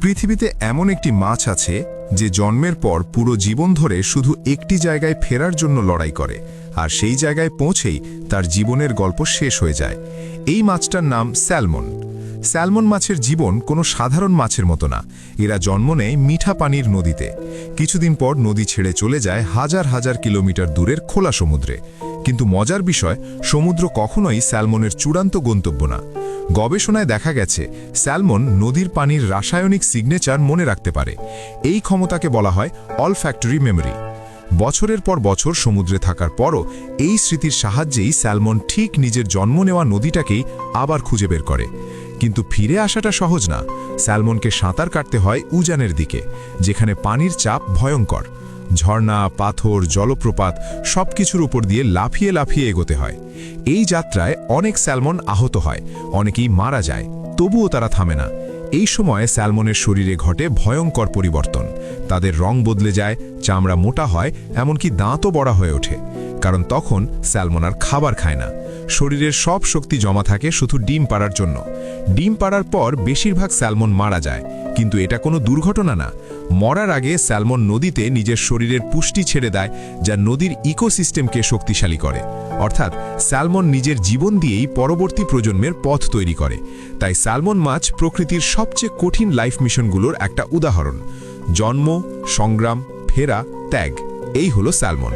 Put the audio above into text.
পৃথিবীতে এমন একটি মাছ আছে যে জন্মের পর পুরো জীবন ধরে শুধু একটি জায়গায় ফেরার জন্য লড়াই করে, আর সেই জায়গায় পৌঁছেই তার জীবনের গল্প শেষ হয়ে যায়। এই মাছটার নাম স্যালমন। স্যালমন মাছের জীবন কোনো সাধারণ মাছের মতো না। এরা জন্ম নেয় মিঠা পানির নদীতে। কিছুদিন পর নদী ছেড়ে চলে যায় হাজার হাজার কিলোমিটার দূরের খোলা সমুদ্রে। কিন্তু মজার বিষয়, সমুদ্র কখনোই স্যালমনের চূড়ান্ত গন্তব্য না। গবেষণায় দেখা গেছে স্যালমন নদীর পানির রাসায়নিক সিগনেচার মনে রাখতে পারে। এই ক্ষমতাকে বলা হয় অলফ্যাক্টরি মেমরি। বছরের পর বছর সমুদ্রে থাকার পরও এই স্মৃতির সাহায্যেই স্যালমন ঠিক নিজের জন্ম নেওয়া নদীটাকেই আবার খুঁজে বের করে। কিন্তু ফিরে আসাটা সহজ না। স্যালমনকে সাঁতার কাটতে হয় উজানের দিকে, যেখানে পানির চাপ ভয়ঙ্কর। ঝর্ণা, পাথর, জলপ্রপাত সবকিছুর উপর দিয়ে লাফিয়ে লাফিয়ে এগোতে হয়। এই যাত্রায় অনেক স্যালমন আহত হয়, অনেকেই মারা যায়, তবুও তারা থামে না। এই সময়ে স্যালমনের শরীরে ঘটে ভয়ঙ্কর পরিবর্তন। তাদের রং বদলে যায়, চামড়া মোটা হয়, এমনকি দাঁতও বড় হয়ে ওঠে। কারণ তখন স্যালমন আর খাবার খায় না। শরীরের সব শক্তি জমা থাকে শুধু ডিম পাড়ার জন্য। ডিম পাড়ার পর বেশিরভাগ স্যালমন মারা যায়, কিন্তু এটা কোনো দুর্ঘটনা না। মরার আগে স্যালমন নদীতে নিজের শরীরের পুষ্টি ছেড়ে দেয়, যা নদীর ইকোসিস্টেমকে শক্তিশালী করে। অর্থাৎ স্যালমন নিজের জীবন দিয়েই পরবর্তী প্রজন্মের পথ তৈরি করে। তাই স্যালমন মাছ প্রকৃতির সবচেয়ে কঠিন লাইফ মিশনগুলোর একটা উদাহরণ। জন্ম, সংগ্রাম, ফেরা, ত্যাগ, এই হলো স্যালমন।